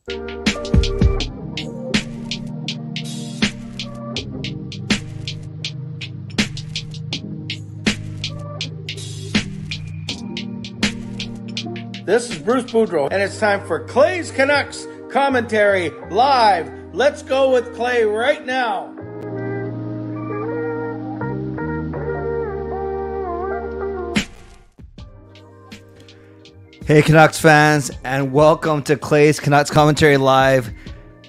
This is Bruce Boudreau, and it's time for Clay's Canucks commentary live. Let's go with Clay right now. Hey Canucks fans, and welcome to Clay's Canucks commentary live,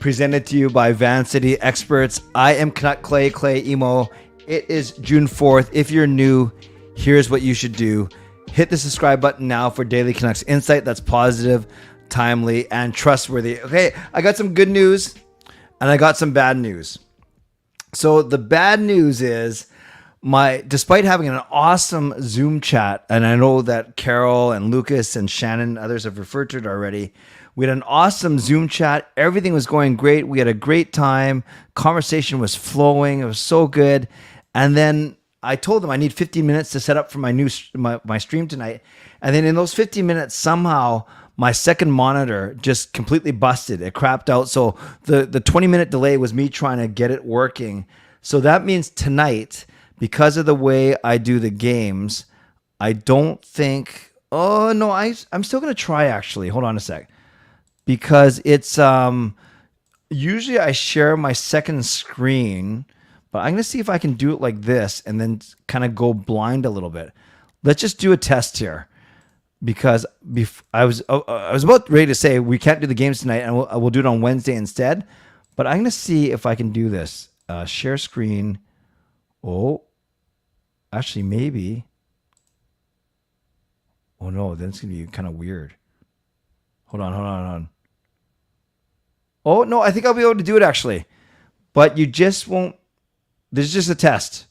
presented to you by Van City Experts. I am Canuck Clay Emo. It is June 4th. If you're new, here's what you should do. Hit the subscribe button now for daily Canucks insight that's positive, timely, and trustworthy. Okay, I got some good news and I got some bad news. So the bad news is despite having an awesome Zoom chat, and I know that Carol and Lucas and Shannon and others have referred to it already, we had an awesome Zoom chat. Everything was going great. We had a great time. Conversation was flowing. It was so good. And then I told them I need 15 minutes to set up for my stream tonight. And then in those 15 minutes, somehow my second monitor just completely busted. It crapped out. So the 20-minute delay was me trying to get it working. So that means tonight, because of the way I do the games, I don't think... Oh, no, I'm still going to try, actually. Hold on a sec. Because it's... usually I share my second screen, but I'm going to see if I can do it like this and then kind of go blind a little bit. Let's just do a test here. Because I was about ready to say we can't do the games tonight, and we'll do it on Wednesday instead. But I'm going to see if I can do this. Share screen... Oh, actually, maybe. Oh, no, then it's going to be kind of weird. Hold on. Oh, no, I think I'll be able to do it, actually. But you just won't. This is just a test.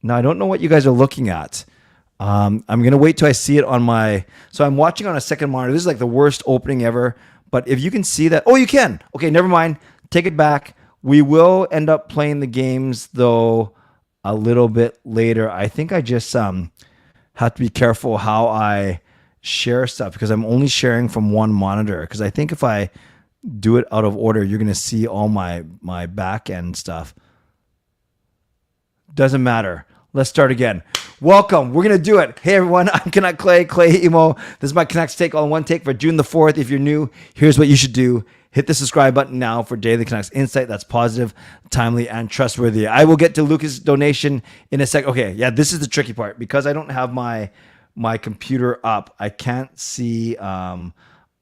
Now, I don't know what you guys are looking at. I'm going to wait till I see it on my... So I'm watching on a second monitor. This is like the worst opening ever. But if you can see that... Oh, you can. Okay, never mind. Take it back. We will end up playing the games, though, a little bit later. I think I just have to be careful how I share stuff because I'm only sharing from one monitor. Because I think if I do it out of order, you're going to see all my back end stuff. Doesn't matter. Let's start again. Welcome. We're going to do it. Hey, everyone. I'm Canuck Clay Emo. This is my Canucks take all in one take for June the 4th. If you're new, here's what you should do. Hit the subscribe button now for daily Canucks insight that's positive, timely, and trustworthy. I will get to Lucas' donation in a sec. Okay, yeah, this is the tricky part. Because I don't have my computer up, I can't see... I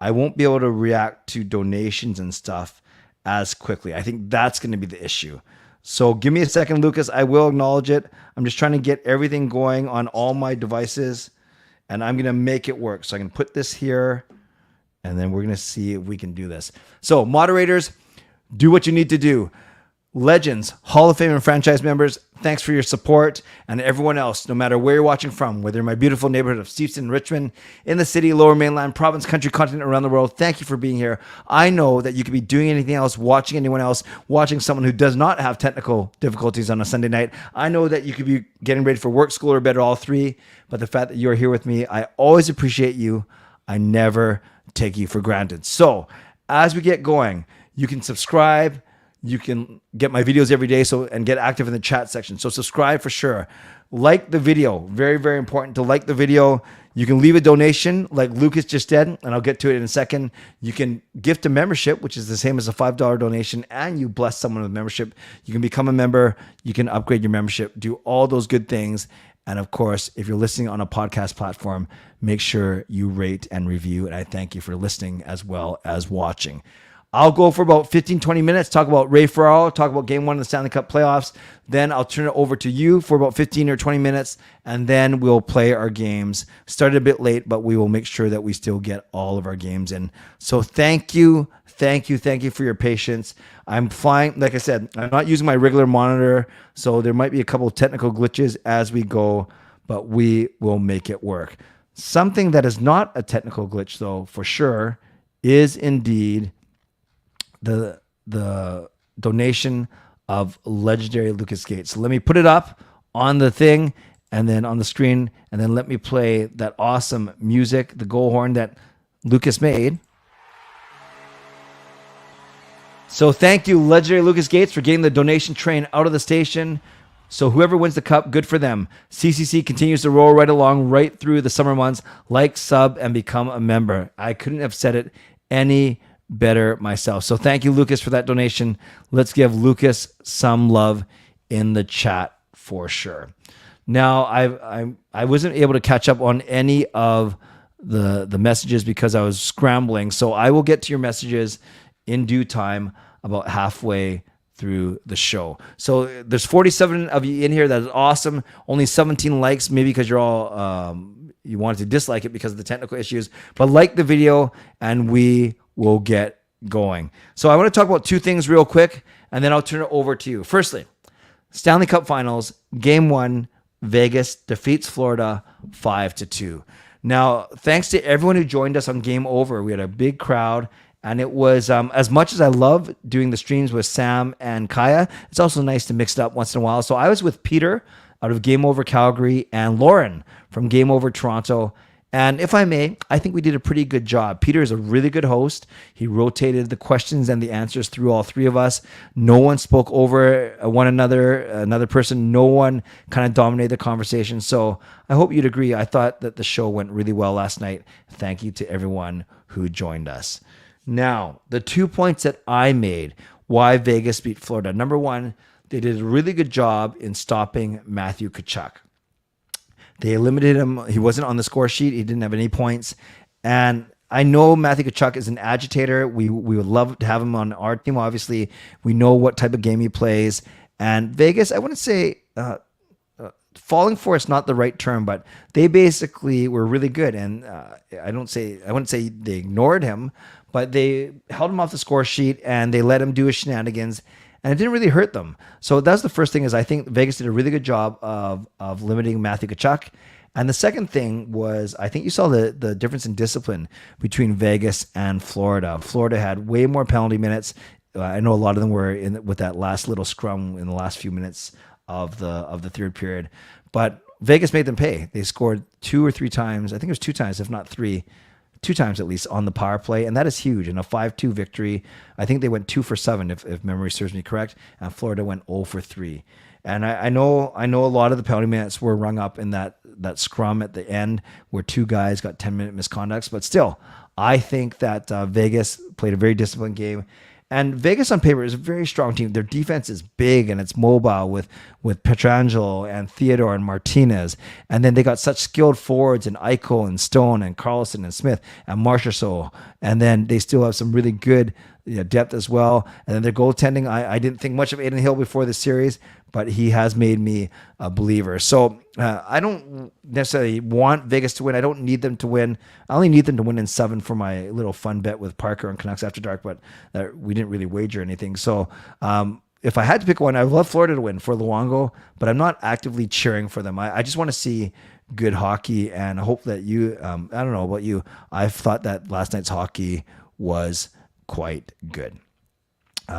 won't be able to react to donations and stuff as quickly. I think that's going to be the issue. So give me a second, Lucas. I will acknowledge it. I'm just trying to get everything going on all my devices, and I'm going to make it work. So I can put this here, and then we're going to see if we can do this. So moderators, do what you need to do. Legends, Hall of Fame and franchise members, thanks for your support. And everyone else, no matter where you're watching from, whether in my beautiful neighborhood of Steveston, Richmond, in the city, Lower Mainland, province, country, continent, around the world, thank you for being here. I know that you could be doing anything else, watching anyone else, watching someone who does not have technical difficulties on a Sunday night. I know that you could be getting ready for work, school, or bed, or all three. But the fact that you're here with me, I always appreciate you. I never take you for granted. So as we get going, you can subscribe. You can get my videos every day and get active in the chat section. So subscribe for sure. Like the video. Very, very important to like the video. You can leave a donation like Lucas just did, and I'll get to it in a second. You can gift a membership, which is the same as a $5 donation, and you bless someone with membership. You can become a member. You can upgrade your membership. Do all those good things. And of course, if you're listening on a podcast platform, make sure you rate and review. And I thank you for listening as well as watching. I'll go for about 15, 20 minutes, talk about Ray Ferraro, talk about Game 1 of the Stanley Cup playoffs. Then I'll turn it over to you for about 15 or 20 minutes, and then we'll play our games. Started a bit late, but we will make sure that we still get all of our games in. So thank you for your patience. I'm flying, like I said, I'm not using my regular monitor, so there might be a couple of technical glitches as we go, but we will make it work. Something that is not a technical glitch, though, for sure, is indeed the donation of legendary Lucas Gates. So let me put it up on the thing and then on the screen, and then let me play that awesome music, the goal horn that Lucas made. So thank you, legendary Lucas Gates, for getting the donation train out of the station. So whoever wins the cup, good for them. CCC continues to roll right along right through the summer months. Like, sub, and become a member. I couldn't have said it any better myself. So thank you, Lucas, for that donation. Let's give Lucas some love in the chat for sure. Now, I wasn't able to catch up on any of the messages because I was scrambling. So I will get to your messages in due time, about halfway through the show. So there's 47 of you in here. That is awesome. Only 17 likes, maybe because you're all you wanted to dislike it because of the technical issues. But like the video, and we will get going. So I want to talk about two things real quick, and then I'll turn it over to you. Firstly, Stanley Cup Finals, Game 1, Vegas defeats Florida 5-2. Now, thanks to everyone who joined us on Game Over. We had a big crowd. And it was, as much as I love doing the streams with Sam and Kaya, it's also nice to mix it up once in a while. So I was with Peter out of Game Over Calgary and Lauren from Game Over Toronto. And if I may, I think we did a pretty good job. Peter is a really good host. He rotated the questions and the answers through all three of us. No one spoke over one another person. No one kind of dominated the conversation. So I hope you'd agree. I thought that the show went really well last night. Thank you to everyone who joined us. Now, the 2 points that I made, why Vegas beat Florida. Number one, they did a really good job in stopping Matthew Tkachuk. They eliminated him. He wasn't on the score sheet. He didn't have any points. And I know Matthew Tkachuk is an agitator. We would love to have him on our team, obviously. We know what type of game he plays. And Vegas, I wouldn't say falling for it's not the right term, but they basically were really good. And I wouldn't say they ignored him, but they held him off the score sheet and they let him do his shenanigans, and it didn't really hurt them. So that's the first thing, is I think Vegas did a really good job of limiting Matthew Tkachuk. And the second thing was, I think you saw the difference in discipline between Vegas and Florida. Florida had way more penalty minutes. I know a lot of them were with that last little scrum in the last few minutes of the third period, but Vegas made them pay. They scored 2 or 3 times. I think it was 2 times, if not 3. 2 times at least on the power play, and that is huge. In a 5-2 victory, I think they went 2 for 7, if memory serves me correct, and Florida went 0 for 3. And I know a lot of the penalty minutes were rung up in that scrum at the end where 2 guys got 10-minute misconducts, but still, I think that Vegas played a very disciplined game. And Vegas on paper is a very strong team. Their defense is big and it's mobile with Pietrangelo and Theodore and Martinez. And then they got such skilled forwards in Eichel and Stone and Carlson and Smith and Marchessault. And then they still have some really good depth as well. And then their goaltending, I didn't think much of Adin Hill before this series, but he has made me a believer. So I don't necessarily want Vegas to win. I don't need them to win. I only need them to win in 7 for my little fun bet with Parker and Canucks After Dark, but we didn't really wager anything. So if I had to pick one, I would love Florida to win for Luongo, but I'm not actively cheering for them. I just want to see good hockey, and I hope that you, I don't know about you, I thought that last night's hockey was quite good.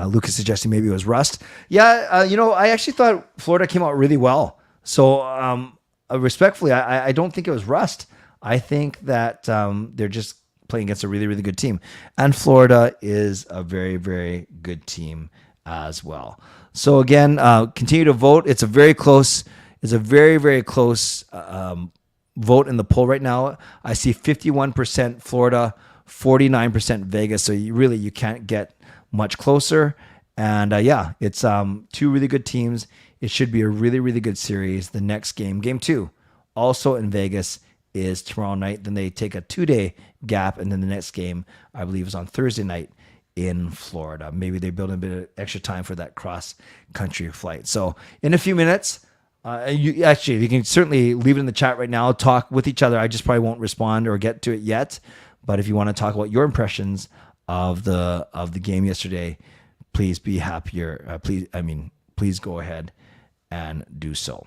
Lucas suggesting maybe it was rust. Yeah, I actually thought Florida came out really well. So respectfully, I don't think it was rust. I think that they're just playing against a really, really good team. And Florida is a very, very good team as well. So again, continue to vote. It's a very, very close vote in the poll right now. I see 51% Florida, 49% Vegas. So you can't get much closer. And it's 2 really good teams. It should be a really, really good series. The next game, Game 2, also in Vegas, is tomorrow night. Then they take a 2-day gap, and then the next game, I believe, is on Thursday night in Florida. Maybe they build a bit of extra time for that cross-country flight. So in a few minutes, you can certainly leave it in the chat right now. Talk with each other. I just probably won't respond or get to it yet. But if you want to talk about your impressions of the game yesterday, please be happier. Please go ahead and do so.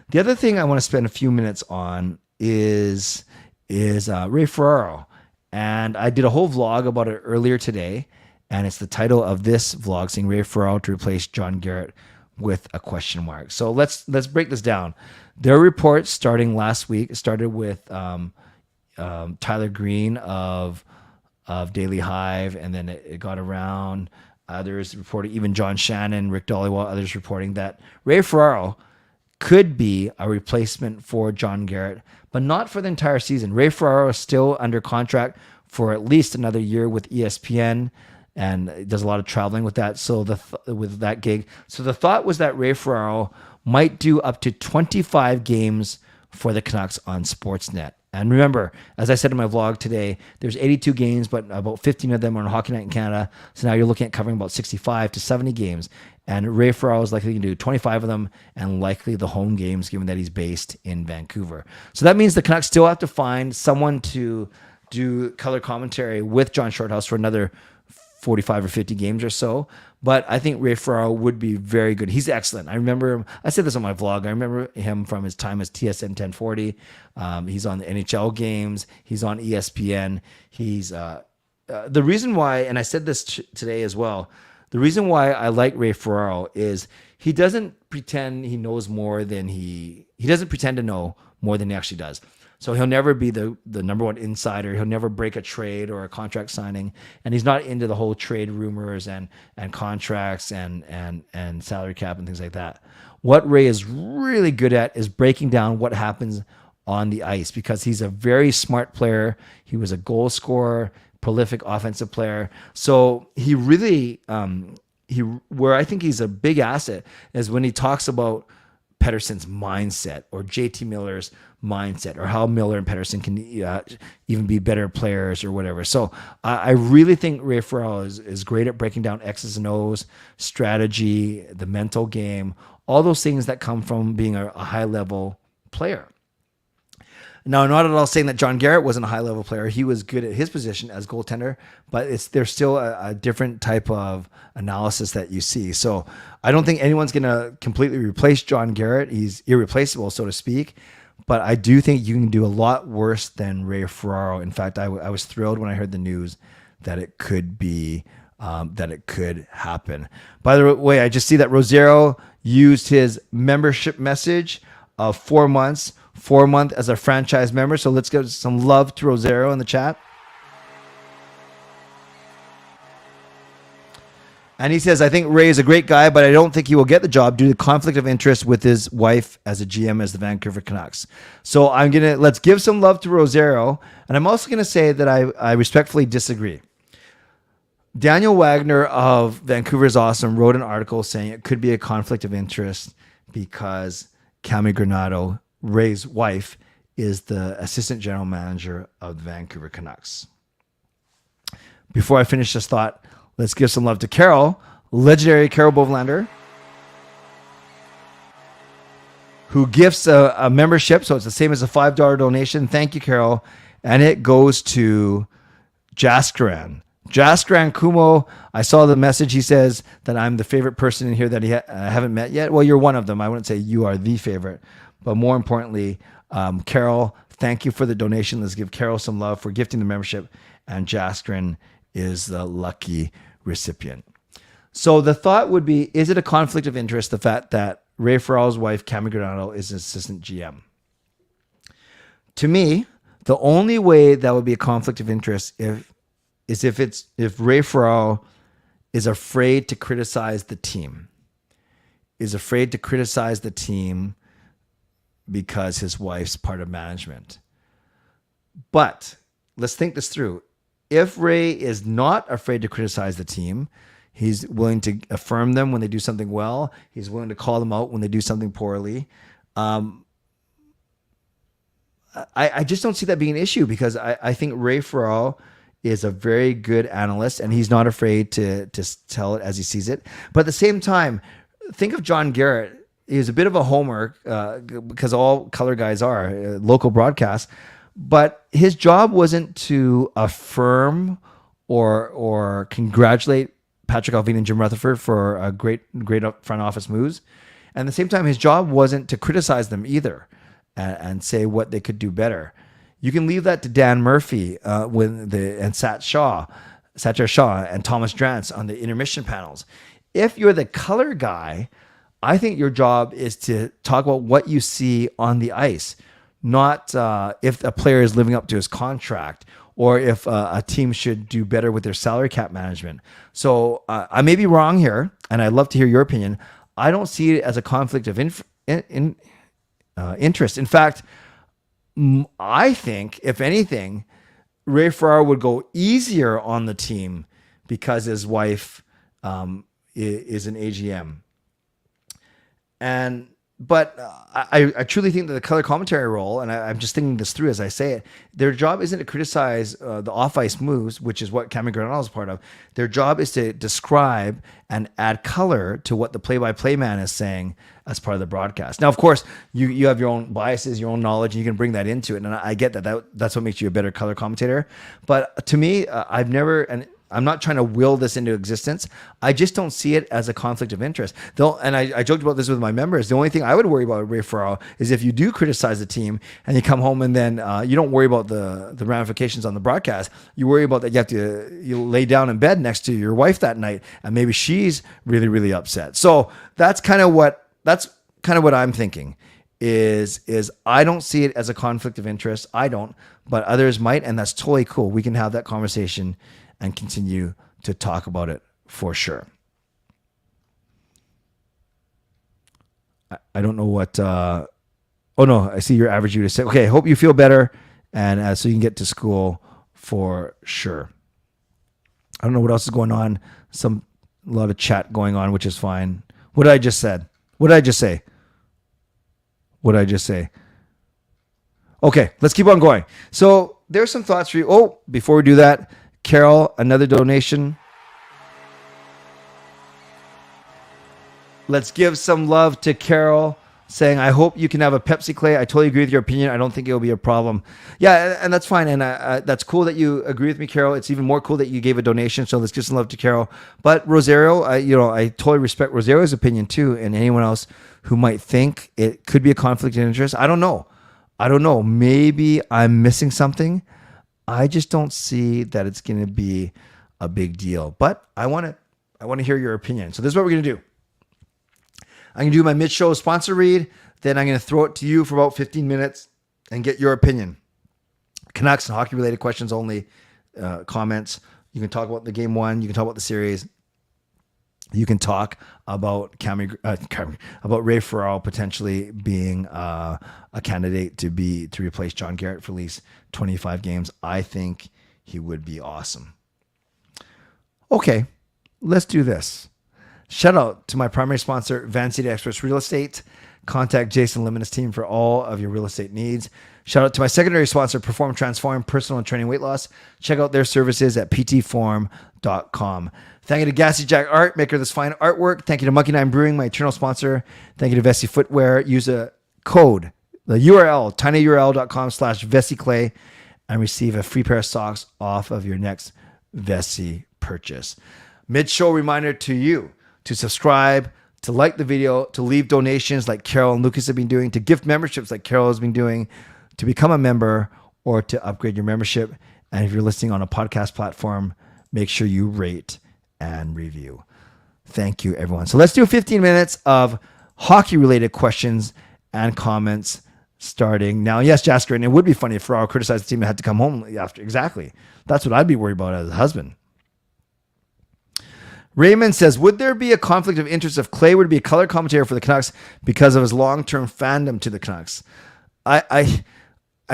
The other thing I want to spend a few minutes on is Ray Ferraro, and I did a whole vlog about it earlier today, and it's the title of this vlog, saying Ray Ferraro to replace John Garrett with a question mark. So let's break this down. There are reports starting last week. It started with Tyler Green of Daily Hive, and then it got around. Others reporting, even John Shannon, Rick Dollywall, others reporting that Ray Ferraro could be a replacement for John Garrett, but not for the entire season. Ray Ferraro is still under contract for at least another year with ESPN, and does a lot of traveling with that. So with that gig, so the thought was that Ray Ferraro might do up to 25 games for the Canucks on Sportsnet. And remember, as I said in my vlog today, there's 82 games, but about 15 of them are on Hockey Night in Canada. So now you're looking at covering about 65 to 70 games. And Ray Ferraro is likely to do 25 of them, and likely the home games, given that he's based in Vancouver. So that means the Canucks still have to find someone to do color commentary with John Shorthouse for another 45 or 50 games or so. But I think Ray Ferraro would be very good. He's excellent. I remember him. I said this on my vlog. I remember him from his time as TSN 1040. He's on the NHL games. He's on ESPN. He's the reason why, and I said this today as well, the reason why I like Ray Ferraro is he doesn't pretend he knows more than he doesn't pretend to know more than he actually does. So he'll never be the number one insider. He'll never break a trade or a contract signing. And he's not into the whole trade rumors and contracts and salary cap and things like that. What Ray is really good at is breaking down what happens on the ice, because he's a very smart player. He was a goal scorer, prolific offensive player. So he really, where I think he's a big asset is when he talks about Pettersson's mindset or JT Miller's mindset, or how Miller and Pettersson can even be better players or whatever. So I really think Ray Ferraro is great at breaking down X's and O's, strategy, the mental game, all those things that come from being a high level player. Now, I'm not at all saying that John Garrett wasn't a high level player. He was good at his position as goaltender, but there's still a different type of analysis that you see. So I don't think anyone's going to completely replace John Garrett. He's irreplaceable, so to speak. But I do think you can do a lot worse than Ray Ferraro. In fact, I was thrilled when I heard the news that it could be, that it could happen. By the way, I just see that Rosero used his membership message of 4 months. 4 month as a franchise member. So let's give some love to Rosero in the chat. And he says, I think Ray is a great guy, but I don't think he will get the job due to conflict of interest with his wife as a GM as the Vancouver Canucks. So let's give some love to Rosero. And I'm also going to say that I respectfully disagree. Daniel Wagner of Vancouver's Awesome wrote an article saying it could be a conflict of interest because Cami Granato, Ray's wife, is the assistant general manager of the Vancouver Canucks. Before I finish this thought, let's give some love to Carol, legendary Carol Bovenlander, who gifts a membership. So it's the same as a $5 donation. Thank you, Carol. And it goes to Jaskaran. Jaskaran Kumo, I saw the message. He says that I'm the favorite person in here that I haven't met yet. Well, you're one of them. I wouldn't say you are the favorite. But more importantly, Carol, thank you for the donation. Let's give Carol some love for gifting the membership. And Jaskaran is the lucky recipient. So the thought would be, is it a conflict of interest, the fact that Ray Ferraro's wife, Cami Granato, is an assistant GM? To me, the only way that would be a conflict of interest if Ray Ferraro is afraid to criticize the team, because his wife's part of management. But let's think this through. If Ray is not afraid to criticize the team, he's willing to affirm them when they do something well. He's willing to call them out when they do something poorly. I just don't see that being an issue, because I think Ray Ferraro is a very good analyst, and he's not afraid to tell it as he sees it. But at the same time, think of John Garrett. He's a bit of a homer because all color guys are local broadcasts, but his job wasn't to affirm or congratulate Patrick Allvin and Jim Rutherford for a great front office moves. And at the same time, his job wasn't to criticize them either and say what they could do better. You can leave that to Dan Murphy and Satchar Shaw and Thomas Drance on the intermission panels. If you're the color guy, I think your job is to talk about what you see on the ice. not if a player is living up to his contract or if a team should do better with their salary cap management. So I may be wrong here, and I'd love to hear your opinion. I don't see it as a conflict of interest. In fact, I think, if anything, Ray Ferraro would go easier on the team because his wife is an AGM. But I truly think that the color commentary role, and I'm just thinking this through as I say it, their job isn't to criticize the off-ice moves, which is what Cameron Granado is part of. Their job is to describe and add color to what the play-by-play man is saying as part of the broadcast. Now, of course, you have your own biases, your own knowledge, and you can bring that into it. And I get that's what makes you a better color commentator. But to me, I've never... and I'm not trying to will this into existence. I just don't see it as a conflict of interest. And I joked about this with my members. The only thing I would worry about with Ray Ferraro is if you do criticize the team and you come home and then you don't worry about the ramifications on the broadcast. You worry about that you lay down in bed next to your wife that night and maybe she's really, really upset. So that's kind of what I'm thinking is I don't see it as a conflict of interest. I don't, but others might, and that's totally cool. We can have that conversation and continue to talk about it for sure. I don't know what... oh, no, I see your average you to say. Okay, hope you feel better, and so you can get to school for sure. I don't know what else is going on. A lot of chat going on, which is fine. What did I just say? Okay, let's keep on going. So there's some thoughts for you. Oh, before we do that, Carol, another donation. Let's give some love to Carol, saying, I hope you can have a Pepsi, Clay. I totally agree with your opinion. I don't think it'll be a problem. Yeah, and that's fine. And that's cool that you agree with me, Carol. It's even more cool that you gave a donation. So let's give some love to Carol. But Rosario, I totally respect Rosario's opinion too, and anyone else who might think it could be a conflict of interest. I don't know. Maybe I'm missing something. I just don't see that it's going to be a big deal, but I want to hear your opinion. So this is what we're going to do. I'm going to do my mid-show sponsor read. Then I'm going to throw it to you for about 15 minutes and get your opinion. Canucks and hockey-related questions only, comments. You can talk about the game one. You can talk about the series. You can talk about about Ray Ferraro potentially being a candidate to replace John Garrett for at least 25 games. I think he would be awesome. Okay, let's do this. Shout out to my primary sponsor, Van City Express Real Estate. Contact Jason Lim and his team for all of your real estate needs. Shout out to my secondary sponsor, Perform Transform Personal and Training Weight Loss. Check out their services at ptform.com. Thank you to Gassy Jack Art, maker of this fine artwork. Thank you to Monkey Nine Brewing, my eternal sponsor. Thank you to Vessi Footwear. Use a code, the URL, tinyurl.com/VessiClay, and receive a free pair of socks off of your next Vessi purchase. Mid-show reminder to you to subscribe, to like the video, to leave donations like Carol and Lucas have been doing, to gift memberships like Carol has been doing, to become a member, or to upgrade your membership. And if you're listening on a podcast platform, make sure you rate and review. Thank you, everyone. So let's do 15 minutes of hockey-related questions and comments starting now. Yes, Jasker, and it would be funny if Ferraro criticized the team and had to come home after. Exactly. That's what I'd be worried about as a husband. Raymond says, would there be a conflict of interest if Clay would be a color commentator for the Canucks because of his long-term fandom to the Canucks? I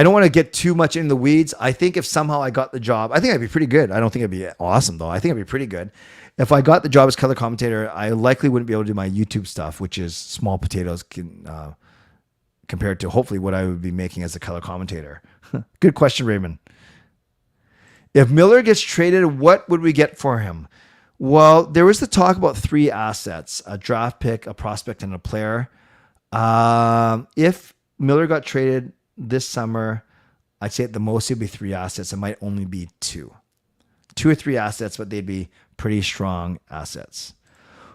don't want to get too much in the weeds. I think if somehow I got the job, I think I'd be pretty good. I don't think I'd be awesome, though. I think I'd be pretty good. If I got the job as color commentator, I likely wouldn't be able to do my YouTube stuff, which is small potatoes compared to hopefully what I would be making as a color commentator. Good question, Raymond. If Miller gets traded, what would we get for him? Well, there was the talk about 3 assets, a draft pick, a prospect, and a player. If Miller got traded this summer, I'd say at the most it'd be 3 assets. It might only be 2 or 3 assets, but they'd be pretty strong assets.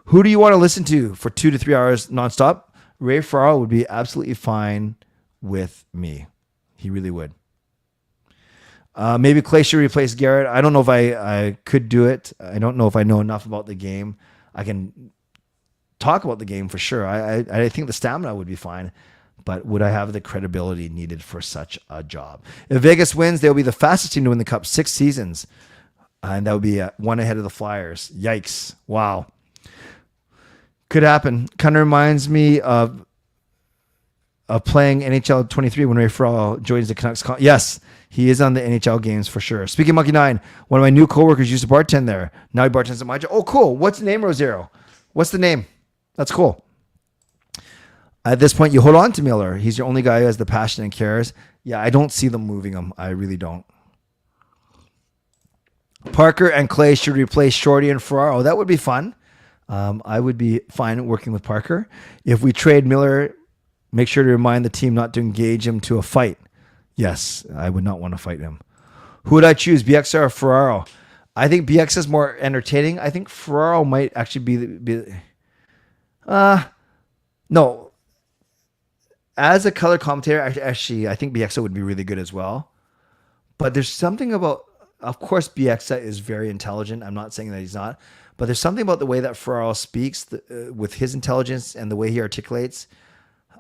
Who do you want to listen to for 2 to 3 hours nonstop? Ray Ferraro would be absolutely fine with me. He really would. Maybe Clay should replace Garrett. I don't know if I could do it. I don't know if I know enough about the game. I can talk about the game for sure. I think the stamina would be fine. but would I have the credibility needed for such a job? If Vegas wins, they'll be the fastest team to win the Cup 6 seasons. And that would be one ahead of the Flyers. Yikes. Wow. Could happen. Kind of reminds me of playing NHL 23 when Ray Ferraro joins the Canucks. Yes, he is on the NHL games for sure. Speaking of Monkey 9, one of my new coworkers used to bartend there. Now he bartends at my job. Oh, cool. What's the name, Rosero? What's the name? That's cool. At this point, you hold on to Miller. He's your only guy who has the passion and cares. Yeah, I don't see them moving him. I really don't. Parker and Clay should replace Shorty and Ferraro. That would be fun. I would be fine working with Parker. If we trade Miller, make sure to remind the team not to engage him to a fight. Yes, I would not want to fight him. Who would I choose, Bieksa or Ferraro? I think Bieksa is more entertaining. I think Ferraro might actually be no. As a color commentator, actually, I think Bieksa would be really good as well. But there's something about, of course, Bieksa is very intelligent. I'm not saying that he's not. But there's something about the way that Ferraro speaks with his intelligence and the way he articulates.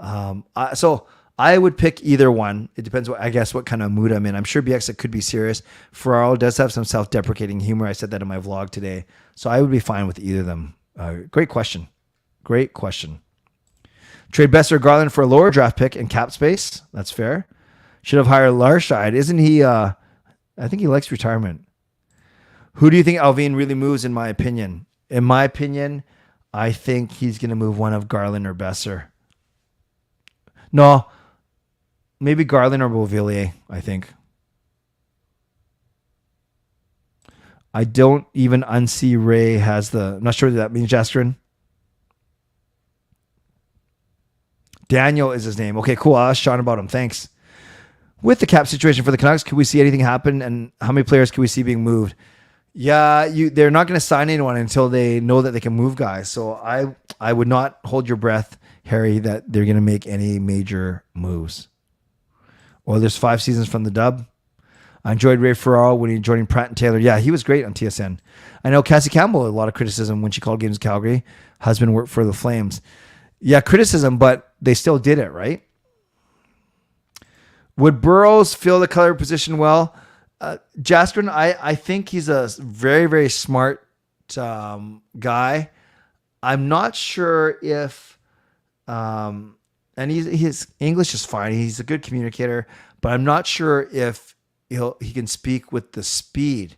So I would pick either one. It depends, what kind of mood I'm in. I'm sure Bieksa could be serious. Ferraro does have some self-deprecating humor. I said that in my vlog today. So I would be fine with either of them. Great question. Great question. Trade Besser or Garland for a lower draft pick and cap space. That's fair. Should have hired Larscheid. Isn't he? I think he likes retirement. Who do you think Alvin really moves, in my opinion? In my opinion, I think he's going to move one of Garland or Besser. No, maybe Garland or Beauvillier, I think. I don't even unsee Ray has the... I'm not sure what that means, Jastrin. Daniel is his name. Okay, cool. I'll ask Sean about him. Thanks. With the cap situation for the Canucks, can we see anything happen? And how many players can we see being moved? Yeah, they're not going to sign anyone until they know that they can move guys. So I would not hold your breath, Harry, that they're going to make any major moves. Or there's 5 seasons from the dub. I enjoyed Ray Ferraro when he joined Pratt and Taylor. Yeah, he was great on TSN. I know Cassie Campbell had a lot of criticism when she called games Calgary. Husband worked for the Flames. Yeah, criticism, but they still did it, right? Would Burrows fill the color position well? Jastrin, I think he's a very, very smart guy. I'm not sure if, and his English is fine. He's a good communicator, but I'm not sure if he can speak with the speed.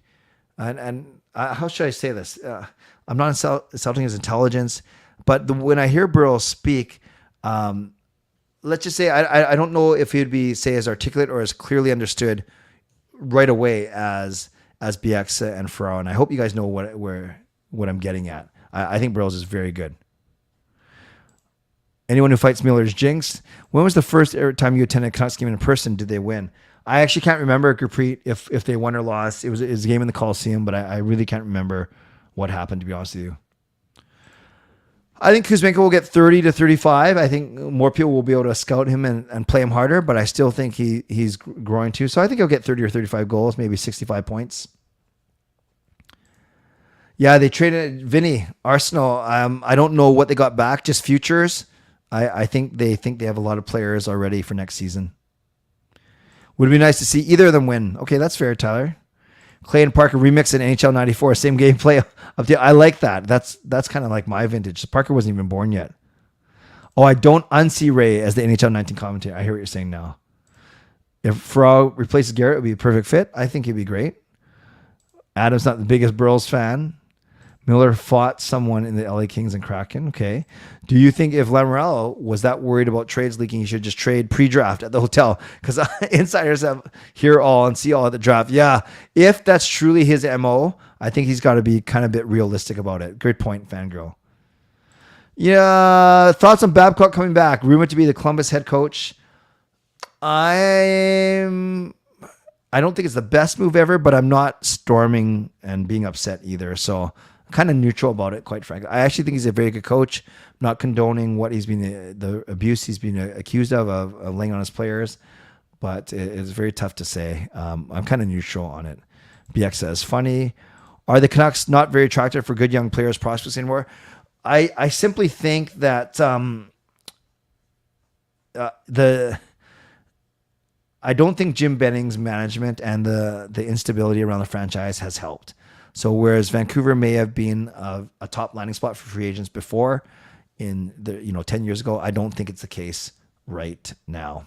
And how should I say this? I'm not insulting his intelligence, but when I hear Burrows speak, let's just say I don't know if he'd be, say, as articulate or as clearly understood right away as Bieksa and Ferraro. And I hope you guys know what I'm getting at. I think Burrows is very good. Anyone who fights Miller is jinxed. When was the first time you attended a Canucks game in person? Did they win? I actually can't remember, Gurpreet, if they won or lost. It was a game in the Coliseum, but I really can't remember what happened, to be honest with you. I think Kuzmenko will get 30 to 35. I think more people will be able to scout him and play him harder, but I still think he's growing too. So I think he'll get 30 or 35 goals, maybe 65 points. Yeah, they traded Vinny, Arsenal. I don't know what they got back, just futures. I think they have a lot of players already for next season. Would it be nice to see either of them win? Okay, that's fair, Tyler. Clay and Parker remix in NHL 94, same gameplay. I like that. That's kind of like my vintage. Parker wasn't even born yet. Oh, I don't unsee Ray as the NHL 19 commentator. I hear what you're saying now. If Ferraro replaces Garrett, it would be a perfect fit. I think he'd be great. Adam's not the biggest Burrows fan. Miller fought someone in the LA Kings and Kraken. Okay. Do you think if Lamoriello was that worried about trades leaking, he should just trade pre-draft at the hotel? Because insiders hear all and see all at the draft. Yeah. If that's truly his MO, I think he's got to be kind of a bit realistic about it. Great point, fangirl. Yeah. Thoughts on Babcock coming back? Rumored to be the Columbus head coach. I don't think it's the best move ever, but I'm not storming and being upset either. So kind of neutral about it, quite frankly. I actually think he's a very good coach. I'm not condoning what he's been, the abuse he's been accused of laying on his players, but it's very tough to say. I'm kind of neutral on it. BX says, funny. Are the Canucks not very attractive for good young players prospects anymore? I simply think that I don't think Jim Benning's management and the instability around the franchise has helped. So whereas Vancouver may have been a top landing spot for free agents before, 10 years ago, I don't think it's the case right now.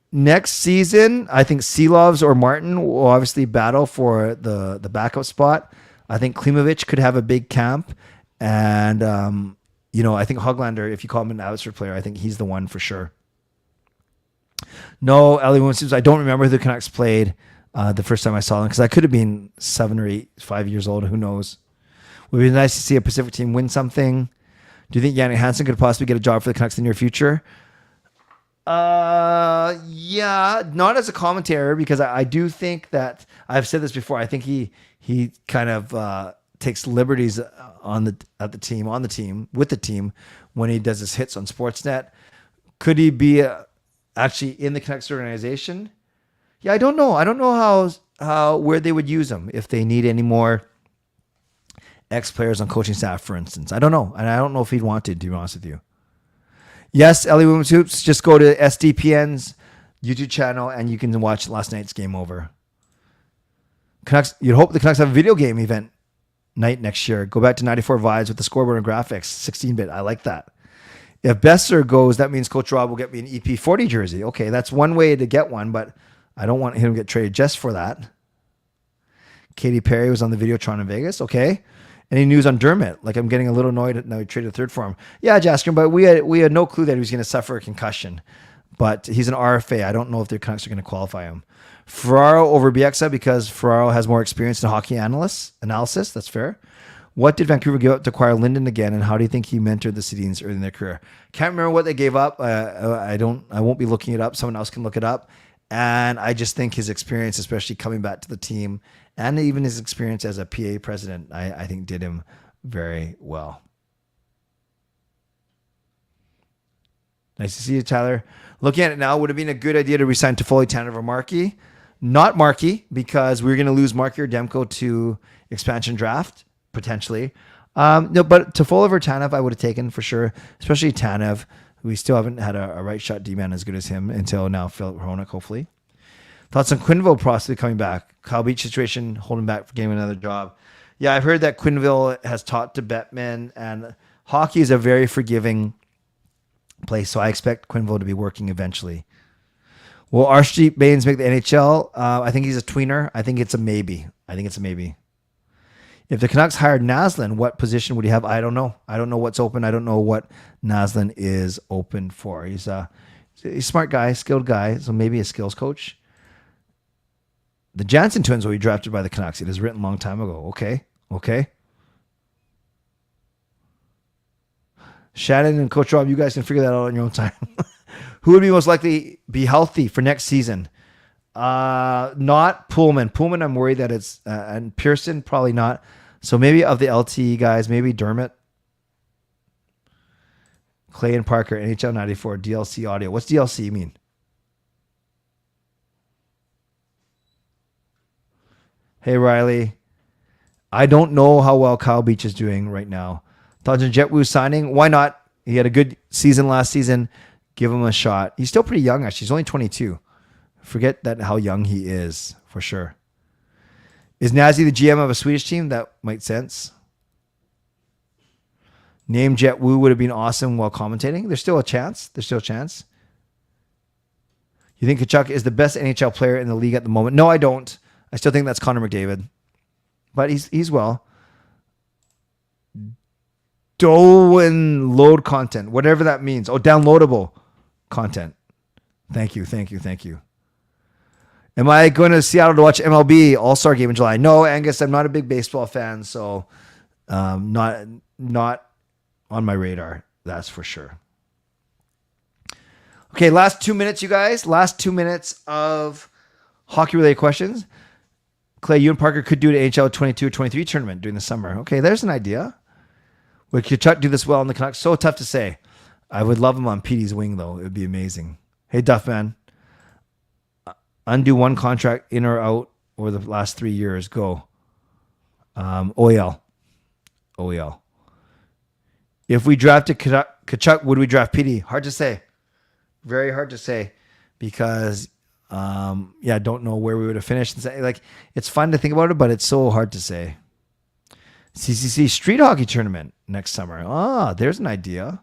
Next season, I think Seelovs or Martin will obviously battle for the backup spot. I think Klimovich could have a big camp. And, I think Hoglander, if you call him an Abbotsford player, I think he's the one for sure. No, Ellie Williams, I don't remember who the Canucks played the first time I saw them because I could have been 7 or 8, 5 years old. Who knows? Would be nice to see a Pacific team win something. Do you think Jannik Hansen could possibly get a job for the Canucks in the near future? Yeah, not as a commentator because I do think that I've said this before. I think he kind of takes liberties with the team when he does his hits on Sportsnet. Could he be actually in the Canucks organization? Yeah, I don't know. I don't know how where they would use him if they need any more ex-players on coaching staff, for instance. I don't know, and I don't know if he'd want to be honest with you. Yes, Ellie Women's Hoops. Just go to SDPN's YouTube channel and you can watch last night's game over. Canucks. You'd hope the Canucks have a video game event night next year. Go back to 94 Vibes with the scoreboard and graphics, 16-bit. I like that. If Besser goes, that means Coach Rob will get me an EP40 jersey. Okay, that's one way to get one, but I don't want him to get traded just for that. Katy Perry was on the Videotron in Vegas. Okay. Any news on Dermott? Like, I'm getting a little annoyed now he traded a third for him. Yeah, Jasker, but we had no clue that he was going to suffer a concussion. But he's an RFA. I don't know if the Canucks are going to qualify him. Ferraro over Bieksa because Ferraro has more experience in hockey analysis. That's fair. What did Vancouver give up to acquire Linden again, and how do you think he mentored the Sedins early in their career? Can't remember what they gave up. I won't be looking it up. Someone else can look it up. And I just think his experience, especially coming back to the team, and even his experience as a PA president, I think did him very well. Nice to see you, Tyler. Looking at it now, would have been a good idea to resign Toffoli, Tanev, or Markey. Not Markey, because we're going to lose Markey or Demko to expansion draft, potentially. No, but Toffoli or Tanev I would have taken for sure, especially Tanev. We still haven't had a right shot D-man as good as him until now, Philip Hronek, hopefully. Thoughts on Quenneville possibly coming back? Kyle Beach situation, holding back for getting another job. Yeah, I've heard that Quenneville has taught to Bettman, and hockey is a very forgiving place, so I expect Quenneville to be working eventually. Will Archie Baines make the NHL? I think he's a tweener. I think it's a maybe. If the Canucks hired Naslin, what position would he have? I don't know. I don't know what's open. I don't know what Naslin is open for. He's a smart guy, skilled guy, so maybe a skills coach. The Jansen twins will be drafted by the Canucks. It is written a long time ago. Okay. Shannon and Coach Rob, you guys can figure that out on your own time. Who would be most likely be healthy for next season? Not Pullman. Pullman, I'm worried that it's... and Pearson, probably not. So maybe of the LTE guys, maybe Dermott. Clay and Parker, NHL 94, DLC audio. What's DLC mean? Hey, Riley. I don't know how well Kyle Beach is doing right now. Thoughts on Jet Wu signing? Why not? He had a good season last season. Give him a shot. He's still pretty young, actually. He's only 22. Forget that how young he is, for sure. Is Nazi the GM of a Swedish team? That makes sense. Name Jet Wu would have been awesome while commentating. There's still a chance. You think Kachuk is the best NHL player in the league at the moment? No, I don't. I still think that's Connor McDavid. But he's well. Download content, whatever that means. Oh, downloadable content. Thank you. Am I going to Seattle to watch MLB All-Star Game in July? No, Angus, I'm not a big baseball fan, so not on my radar, that's for sure. Okay, last 2 minutes, you guys. Last 2 minutes of hockey-related questions. Clay, you and Parker could do an NHL 22 or 23 tournament during the summer. Okay, there's an idea. Would Kachuk do this well in the Canucks? So tough to say. I would love him on Petey's wing, though. It would be amazing. Hey, Duffman. Undo one contract in or out over the last 3 years. Go. OEL. If we drafted Kachuk, would we draft PD? Hard to say. Very hard to say because, I don't know where we would have finished. Like, it's fun to think about it, but it's so hard to say. CCC Street Hockey Tournament next summer. Ah, there's an idea.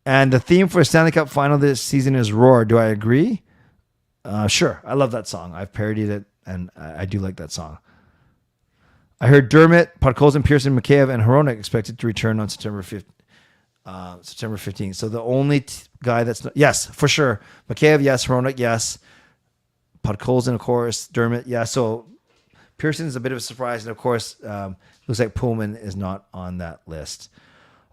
And the theme for a Stanley Cup Final this season is Roar. Do I agree? Sure. I love that song. I've parodied it, and I do like that song. I heard Dermott, Podkolzin, Pearson, Mikheyev, and Hronek expected to return on September 15th. So the only guy that's not... Yes, for sure. Mikheyev, yes. Hronek, yes. Podkolzin, of course. Dermott, yeah. So Pearson is a bit of a surprise. And, of course, looks like Pullman is not on that list.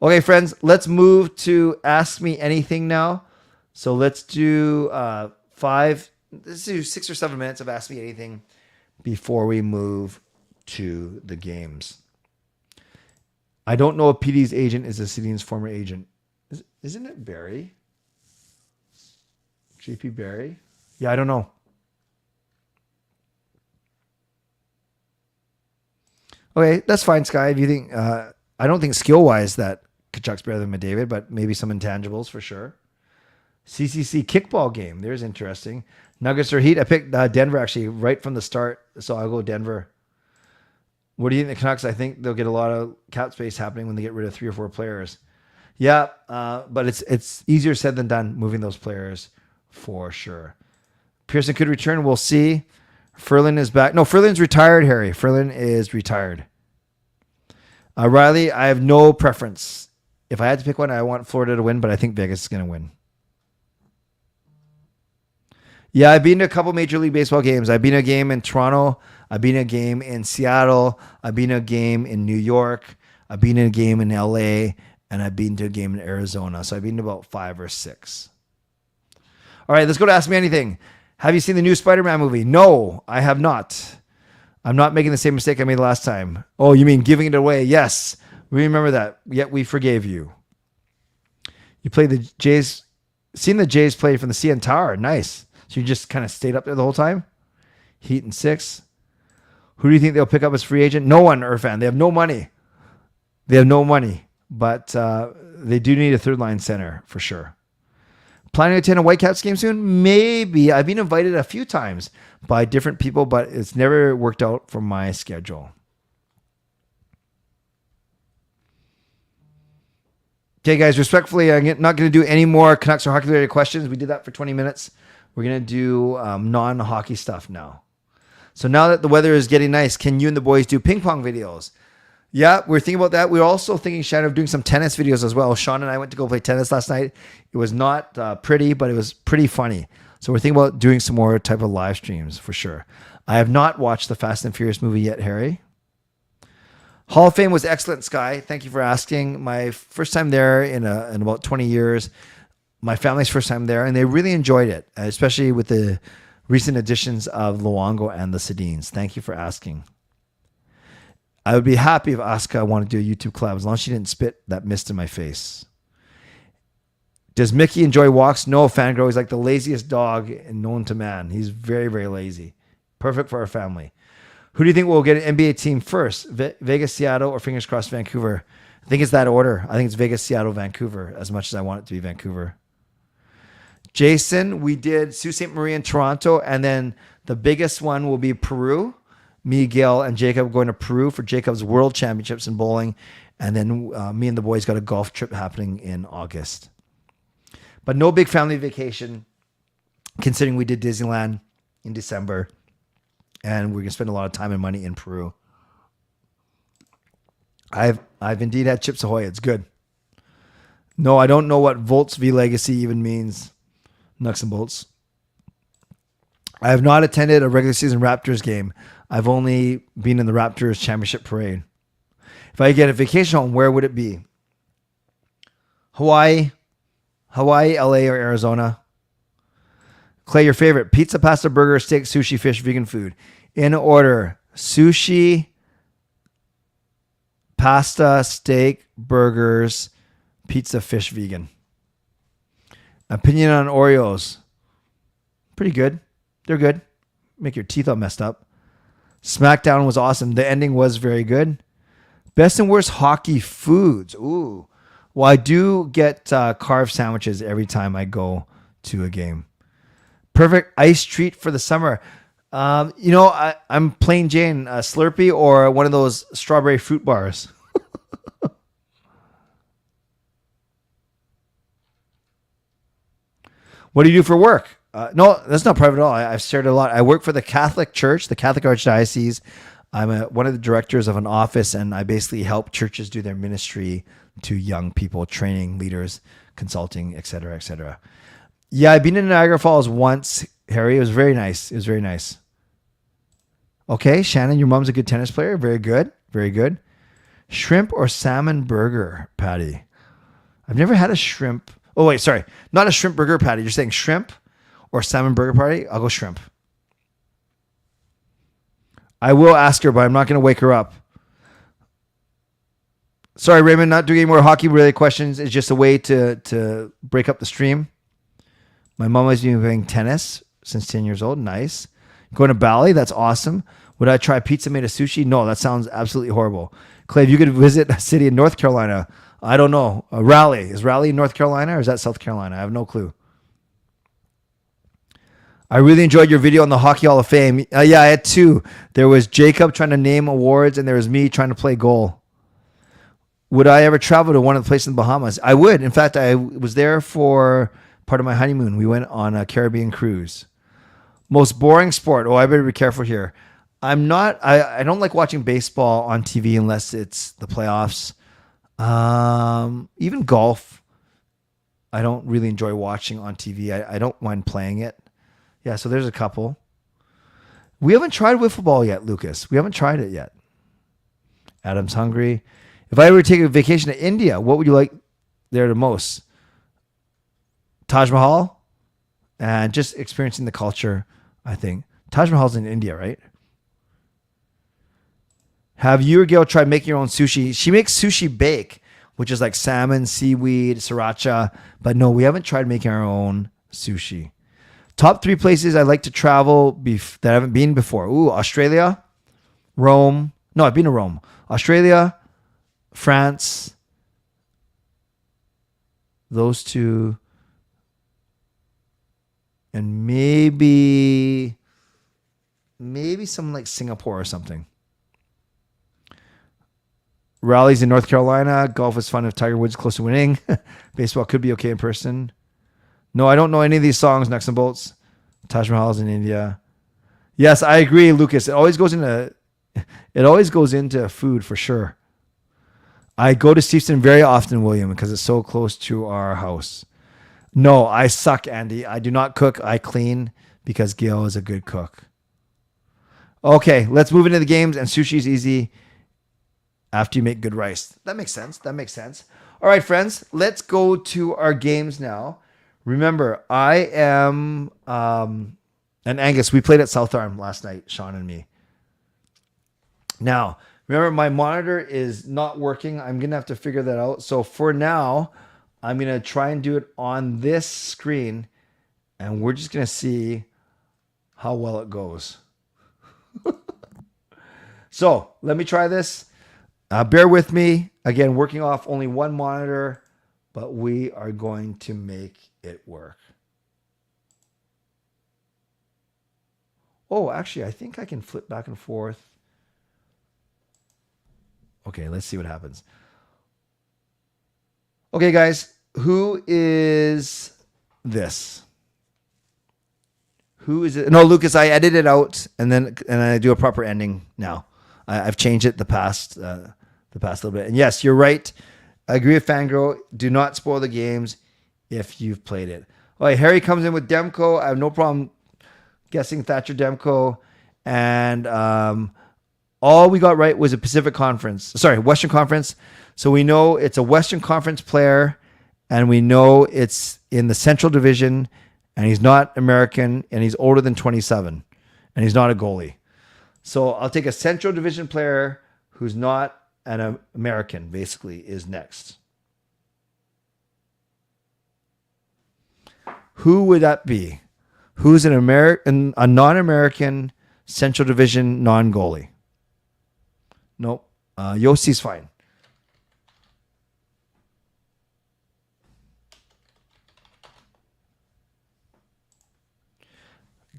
Okay, friends, let's move to Ask Me Anything now. So let's do let's do 6 or 7 minutes of Ask Me Anything before we move to the games. I don't know if PD's agent is a Sedin's former agent. Isn't it Barry? JP Barry? Yeah, I don't know. Okay, that's fine, Sky. If you think, I don't think skill-wise that Kachuk's better than McDavid, but maybe some intangibles for sure. CCC kickball game. There's interesting. Nuggets or Heat. I picked Denver actually right from the start, so I'll go Denver. What do you think the Canucks? I think they'll get a lot of cap space happening when they get rid of 3 or 4 players. Yeah, but it's easier said than done moving those players for sure. Pearson could return. We'll see. Ferlin is back. No, Ferlin's retired, Harry. Ferlin is retired. Riley, I have no preference. If I had to pick one, I want Florida to win, but I think Vegas is going to win. Yeah, I've been to a couple Major League Baseball games. I've been to a game in Toronto. I've been to a game in Seattle. I've been to a game in New York. I've been to a game in LA. And I've been to a game in Arizona. So I've been to about 5 or 6. All right, let's go to Ask Me Anything. Have you seen the new Spider-Man movie? No, I have not. I'm not making the same mistake I made last time. Oh, you mean giving it away? Yes. We remember that. Yet we forgave you. You played the Jays. Seen the Jays play from the CN Tower. Nice. So you just kind of stayed up there the whole time? Heat and 6. Who do you think they'll pick up as free agent? No one, Irfan. They have no money. But they do need a third-line center for sure. Planning to attend a Whitecaps game soon? Maybe. I've been invited a few times by different people, but it's never worked out for my schedule. Okay, guys, respectfully, I'm not going to do any more Canucks or hockey-related questions. We did that for 20 minutes. We're going to do non-hockey stuff now. So now that the weather is getting nice, can you and the boys do ping pong videos? Yeah, we're thinking about that. We're also thinking, Shannon, of doing some tennis videos as well. Sean and I went to go play tennis last night. It was not pretty, but it was pretty funny. So we're thinking about doing some more type of live streams for sure. I have not watched the Fast and Furious movie yet, Harry. Hall of Fame was excellent, Sky. Thank you for asking. My first time there in about 20 years. My family's first time there, and they really enjoyed it, especially with the recent additions of Luongo and the Sedins. Thank you for asking. I would be happy if Asuka wanted to do a YouTube collab as long as she didn't spit that mist in my face. Does Mickey enjoy walks? No, Fangirl. He's like the laziest dog known to man. He's very, very lazy. Perfect for our family. Who do you think will get an NBA team first? Vegas, Seattle, or fingers crossed Vancouver? I think it's that order. I think it's Vegas, Seattle, Vancouver, as much as I want it to be Vancouver. Jason, we did Sault Ste. Marie and Toronto, and then the biggest one will be Peru. Miguel and Jacob going to Peru for Jacob's World Championships in bowling, and then me and the boys got a golf trip happening in August. But no big family vacation, considering we did Disneyland in December, and we're going to spend a lot of time and money in Peru. I've indeed had Chips Ahoy. It's good. No, I don't know what Volts v Legacy even means. Nuts and bolts. I have not attended a regular season Raptors game. I've only been in the Raptors championship parade. If I get a vacation home, where would it be? Hawaii, LA, or Arizona? Clay, your favorite: pizza, pasta, burger, steak, sushi, fish, vegan food. In order: sushi, pasta, steak, burgers, pizza, fish, vegan. Opinion on Oreos: pretty good. They're good. Make your teeth all messed up. SmackDown was awesome. The ending was very good. Best and worst hockey foods. Ooh. Well, I do get carved sandwiches every time I go to a game. Perfect ice treat for the summer. I'm plain Jane, a Slurpee or one of those strawberry fruit bars. What do you do for work? No, that's not private at all. I've shared a lot. I work for the Catholic Church, the Catholic Archdiocese. I'm one of the directors of an office, and I basically help churches do their ministry to young people, training leaders, consulting, et cetera, et cetera. Yeah, I've been in Niagara Falls once, Harry. It was very nice. It was very nice. Okay, Shannon, your mom's a good tennis player. Very good. Very good. Shrimp or salmon burger patty? I've never had a shrimp. Oh, wait, sorry. Not a shrimp burger patty. You're saying shrimp or salmon burger patty? I'll go shrimp. I will ask her, but I'm not going to wake her up. Sorry, Raymond, not doing any more hockey-related questions. It's just a way to break up the stream. My mom has been playing tennis since 10 years old. Nice. Going to Bali? That's awesome. Would I try pizza made of sushi? No, that sounds absolutely horrible. Clay, if you could visit a city in North Carolina, I don't know. Raleigh. Is Raleigh in North Carolina or is that South Carolina? I have no clue. I really enjoyed your video on the Hockey Hall of Fame. Yeah, I had two. There was Jacob trying to name awards, and there was me trying to play goal. Would I ever travel to one of the places in the Bahamas? I would. In fact, I was there for part of my honeymoon. We went on a Caribbean cruise. Most boring sport. Oh, I better be careful here. I don't like watching baseball on TV unless it's the playoffs. Even golf, I don't really enjoy watching on TV. I don't mind playing it. Yeah, so there's a couple. We haven't tried wiffle ball yet, Lucas. We haven't tried it yet. Adam's hungry. If I were to take a vacation to India, what would you like there the most? Taj Mahal? And just experiencing the culture, I think. Taj Mahal's in India, right? Have you or Gail tried making your own sushi? She makes sushi bake, which is like salmon, seaweed, sriracha. But no, we haven't tried making our own sushi. Top 3 places I'd like to travel that I haven't been before. Ooh, Australia, Rome. No, I've been to Rome. Australia, France. Those two. And maybe something like Singapore or something. Rallies in North Carolina. Golf is fun if Tiger Woods close to winning. Baseball could be okay in person. No, I don't know any of these songs, nuts and bolts. Taj Mahal's in India. Yes, I agree, Lucas. It always goes into food for sure. I go to Steveston very often, William, because it's so close to our house. No, I suck, Andy. I do not cook. I clean because Gail is a good cook. Okay, let's move into the games, and sushi is easy after you make good rice. That makes sense. All right, friends, let's go to our games now. Remember, I am, and Angus, we played at South Arm last night, Sean and me. Now, remember, my monitor is not working. I'm going to have to figure that out. So for now, I'm going to try and do it on this screen, and we're just going to see how well it goes. So let me try this. Bear with me. Again, working off only one monitor, but we are going to make it work. Oh, actually, I think I can flip back and forth. Okay, let's see what happens. Okay, guys, who is this? Who is it? No, Lucas, I edited it out and I do a proper ending now. I've changed it the past little bit. And yes, you're right. I agree with Fangirl. Do not spoil the games if you've played it. All right, Harry comes in with Demko. I have no problem guessing Thatcher Demko. And all we got right was a Western Conference. So we know it's a Western Conference player, and we know it's in the Central Division, and he's not American, and he's older than 27, and he's not a goalie. So I'll take a Central Division player who's not an American, basically, is next. Who would that be? Who's a non-American Central Division non-goalie? Nope. Yossi's fine.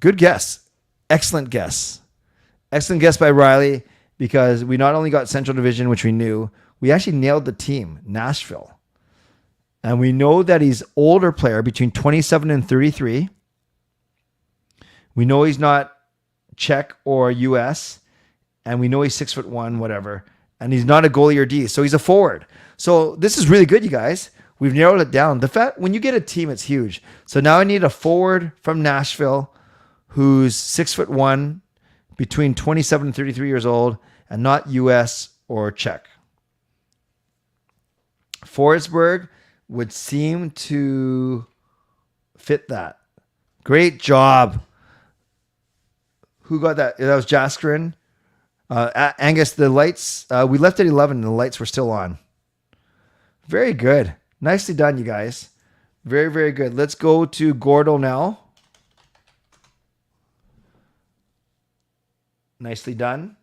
Good guess. Excellent guess. Excellent guess by Riley, because we not only got Central Division, which we knew, we actually nailed the team, Nashville. And we know that he's older player, between 27 and 33. We know he's not Czech or US. And we know he's 6'1", whatever. And he's not a goalie or D, so he's a forward. So this is really good, you guys. We've narrowed it down. The fact, when you get a team, it's huge. So now I need a forward from Nashville who's 6'1", between 27 and 33 years old, and not US or Czech. Forsberg would seem to fit that. Great job. Who got that? That was Jaskrin. Angus, the lights, we left at 11 and the lights were still on. Very good. Nicely done, you guys. Very, very good. Let's go to Gordo now. Nicely done.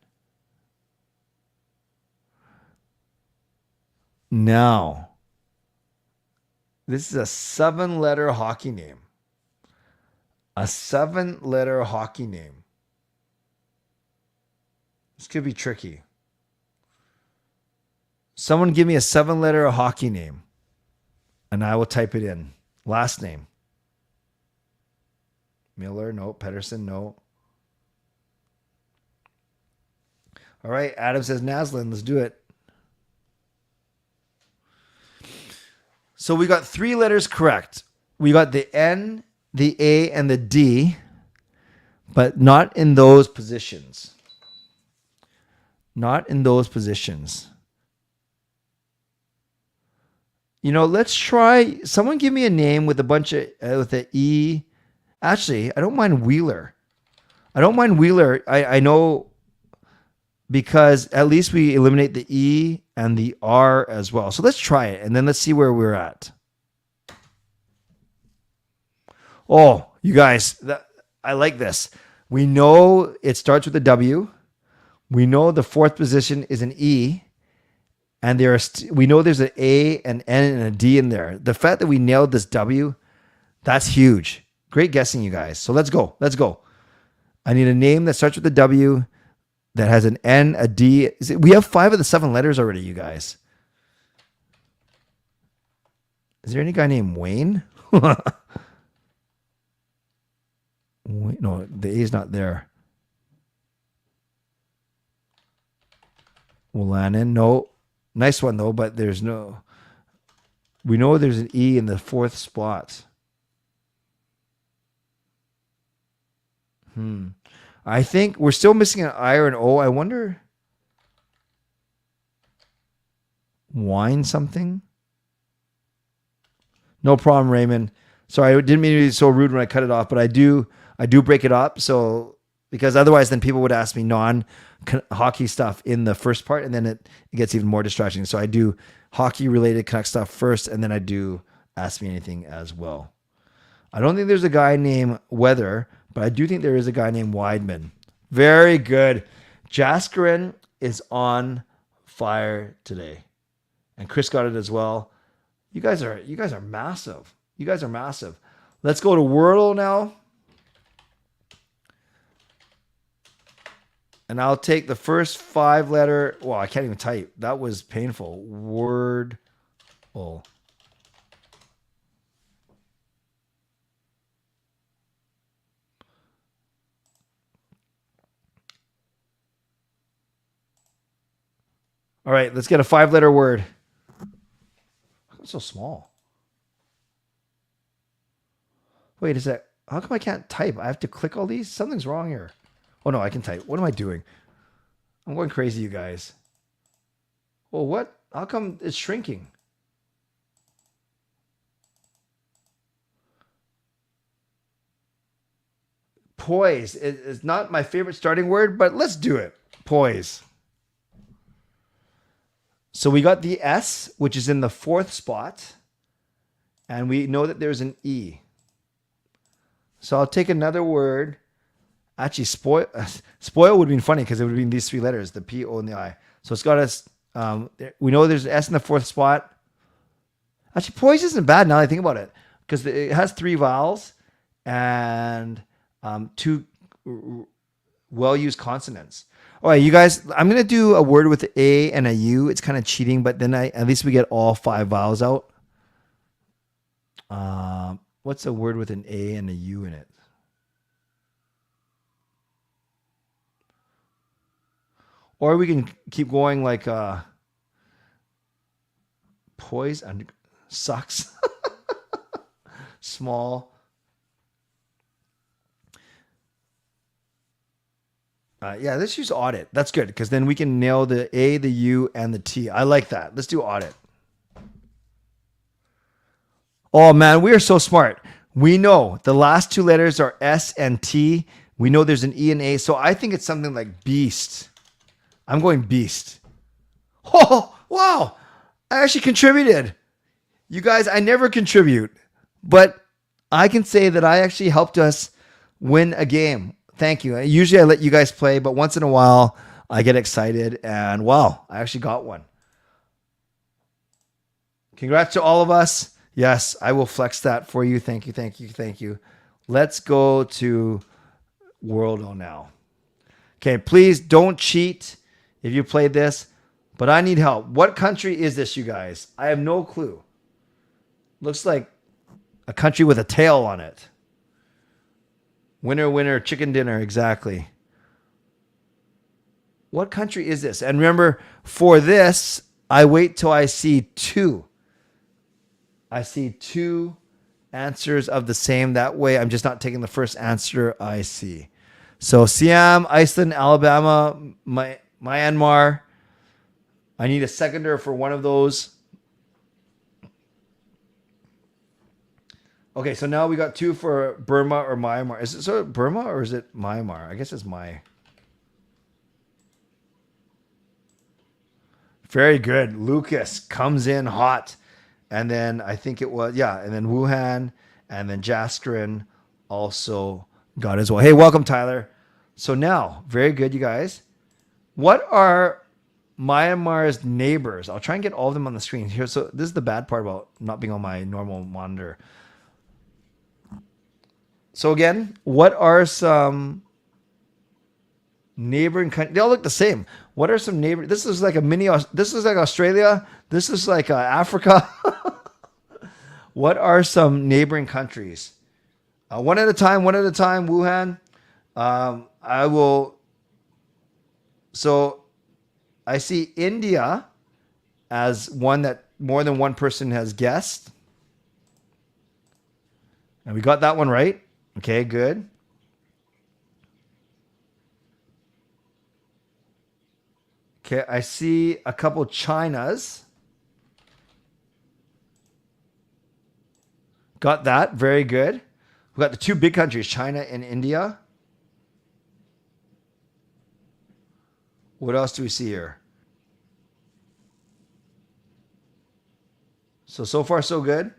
Now, this is a 7-letter hockey name. A 7-letter hockey name. This could be tricky. Someone give me a 7-letter hockey name, and I will type it in. Last name. Miller, no. Pedersen, no. All right, Adam says Naslin. Let's do it. So we got 3 letters correct. We got the N, the A, and the D, but not in those positions. Not in those positions. You know, let's try. Someone give me a name with a bunch of, with an E. Actually, I don't mind Wheeler. I don't mind Wheeler. I know, because at least we eliminate the E and the R as well. So let's try it, and then let's see where we're at. Oh, you guys, I like this. We know it starts with a W. We know the 4th position is an E, and we know there's an A, an N, and a D in there. The fact that we nailed this W, that's huge. Great guessing, you guys. So let's go. Let's go. I need a name that starts with a W, that has an N, a D. We have 5 of the 7 letters already, you guys. Is there any guy named Wayne? Wait, no, the A is not there. Wolanin, no. Nice one, though, but there's no... We know there's an E in the 4th spot. I think we're still missing an I or an O. I wonder... Wine something? No problem, Raymond. Sorry, I didn't mean to be so rude when I cut it off, but I do break it up, so... Because otherwise, then people would ask me non-hockey stuff in the first part, and then it gets even more distracting. So I do hockey-related Canucks stuff first, and then I do Ask Me Anything as well. I don't think there's a guy named Weather, but I do think there is a guy named Weidman. Very good. Jaskarin is on fire today, and Chris got it as well. You guys are massive. You guys are massive. Let's go to Wordle now. And I'll take the first 5-letter. Well, I can't even type. That was painful. Word. Oh. All right, let's get a 5-letter word. It's so small. Wait, is that... How come I can't type? I have to click all these? Something's wrong here. Oh, no, I can type. What am I doing? I'm going crazy, you guys. Well, what? How come it's shrinking? Poise. It's not my favorite starting word, but let's do it. Poise. So we got the S, which is in the 4th spot. And we know that there's an E. So I'll take another word. Actually, spoil would have been funny because it would have been these 3 letters, the P, O, and the I. So it's got us. We know there's an S in the fourth spot. Actually, poise isn't bad now that I think about it, because it has 3 vowels and 2 well-used consonants. All right, you guys, I'm going to do a word with an A and a U. It's kind of cheating, but then at least we get all 5 vowels out. What's a word with an A and a U in it? Or we can keep going like poise and sucks. Small. Yeah, let's use audit. That's good, because then we can nail the A, the U, and the T. I like that. Let's do audit. Oh, man, we are so smart. We know the last 2 letters are S and T. We know there's an E and A, so I think it's something like beast. I'm going beast. Oh, wow. I actually contributed. You guys, I never contribute, but I can say that I actually helped us win a game. Thank you. Usually I let you guys play, but once in a while I get excited and wow, I actually got one. Congrats to all of us. Yes, I will flex that for you. Thank you, thank you, thank you. Let's go to Worldo now. Okay, please don't cheat if you played this, but I need help. What country is this, you guys? I have no clue. Looks like a country with a tail on it. Winner, winner, chicken dinner, exactly. What country is this? And remember, for this, I wait till I see 2. I see 2 answers of the same. That way, I'm just not taking the first answer I see. So, Siam, Iceland, Alabama, Myanmar. I need a seconder for one of those. Okay, so now we got 2 for Burma or Myanmar. Is it so Burma or is it Myanmar? I guess it's Very good. Lucas comes in hot. And then I think it was, and then Wuhan, and then Jaskrin also got as well. Hey, welcome, Tyler. So now, very good, you guys. What are Myanmar's neighbors? I'll try and get all of them on the screen here. So this is the bad part about not being on my normal monitor. So again, what are some neighboring countries? They all look the same. What are some neighbor? This is like this is like Australia. This is like Africa. What are some neighboring countries? One at a time, Wuhan. I will. So I see India as one that more than one person has guessed. And we got that one right. Okay, good. Okay, I see a couple Chinas. Got that. Very good. We got the 2 big countries, China and India. What else do we see here? So far, so good.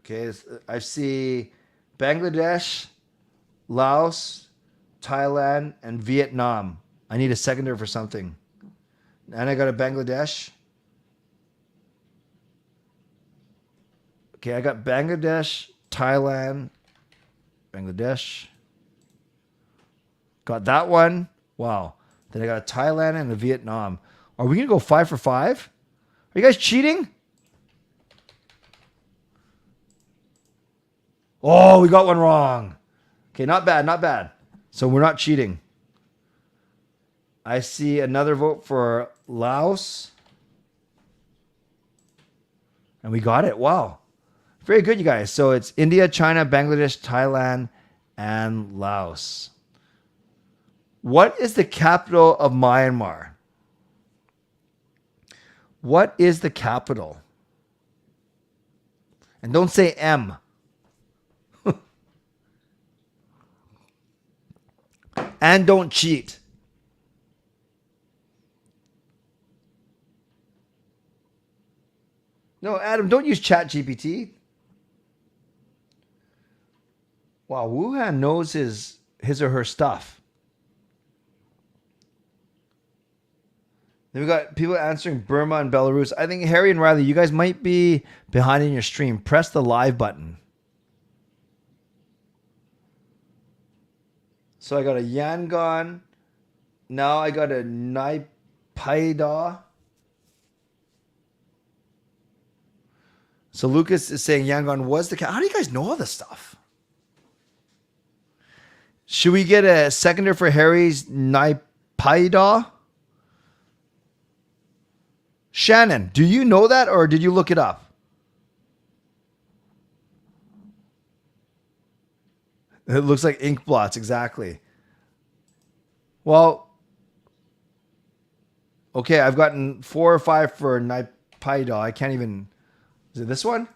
Okay, I see Bangladesh, Laos, Thailand, and Vietnam. I need a seconder for something. And I got a Bangladesh. Okay, I got Bangladesh, Thailand, Bangladesh. Got that one. Wow. Then I got a Thailand and a Vietnam. Are we going to go 5 for 5? Are you guys cheating? Oh, we got one wrong. Okay, not bad, not bad. So we're not cheating. I see another vote for Laos. And we got it. Wow. Very good, you guys. So it's India, China, Bangladesh, Thailand, and Laos. What is the capital of Myanmar? What is the capital? And don't say M. And don't cheat. No, Adam, don't use ChatGPT. Wow, Wuhan knows his or her stuff. Then we got people answering Burma and Belarus. I think Harry and Riley, you guys might be behind in your stream. Press the live button. So I got a Yangon. Now I got a Naipaida. So Lucas is saying Yangon was the How do you guys know all this stuff? Should we get a seconder for Harry's Naipaida? Shannon, do you know that or did you look it up? It looks like ink blots, exactly. Well, okay, I've gotten 4 or 5 for Naipaida. I can't even... Is it this one?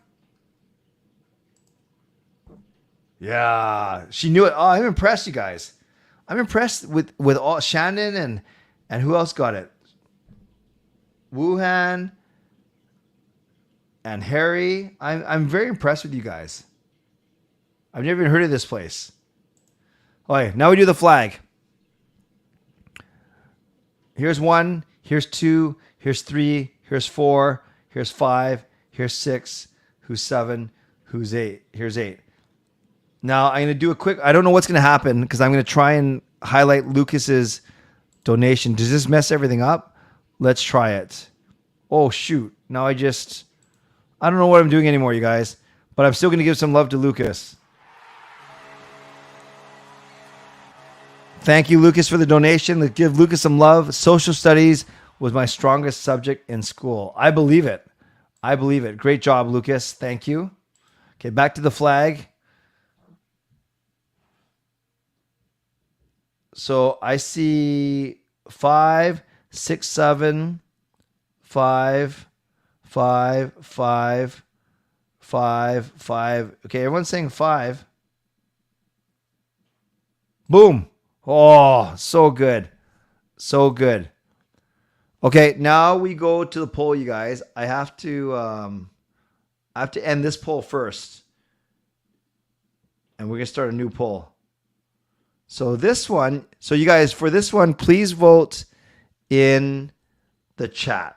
Yeah, she knew it. Oh, I'm impressed, you guys. I'm impressed with all Shannon and who else got it? Wuhan and Harry. I'm very impressed with you guys. I've never even heard of this place. Okay, now we do the flag. Here's 1, here's 2, here's 3, here's 4, here's 5, here's 6, who's 7, who's 8. Here's 8. Now I'm going to do a quick, I don't know what's going to happen because I'm going to try and highlight Lucas's donation. Does this mess everything up? Let's try it. Oh, shoot. Now I don't know what I'm doing anymore, you guys. But I'm still going to give some love to Lucas. Thank you, Lucas, for the donation. Let's give Lucas some love. Social studies was my strongest subject in school. I believe it. I believe it. Great job, Lucas. Thank you. Okay, back to the flag. So I see 5, 6, 7, 5, 5, 5, 5, 5. Okay, everyone's saying 5. Boom. Oh, so good. So good. Okay, now we go to the poll, you guys. I have to end this poll first. And we're going to start a new poll. So this one, so you guys, for this one, please vote in the chat.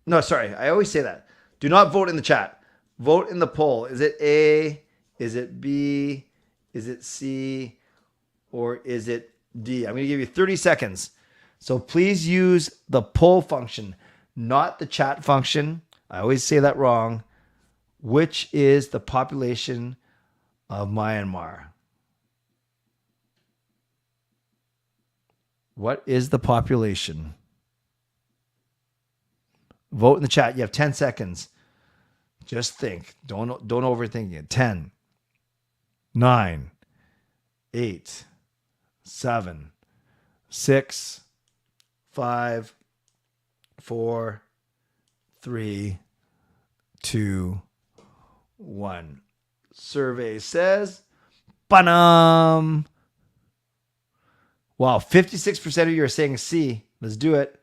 No, sorry, I always say that. Do not vote in the chat. Vote in the poll. Is it A? Is it B? Is it C? Or is it D? I'm going to give you 30 seconds. So please use the poll function, not the chat function. I always say that wrong. Which is the population of Myanmar? What is the population? Vote in the chat. You have 10 seconds. Just think. Don't overthink it. 10, 9, 8, 7, 6, 5, 4, 3, 2, 1. Survey says, banam. Wow, 56% of you are saying C. Let's do it.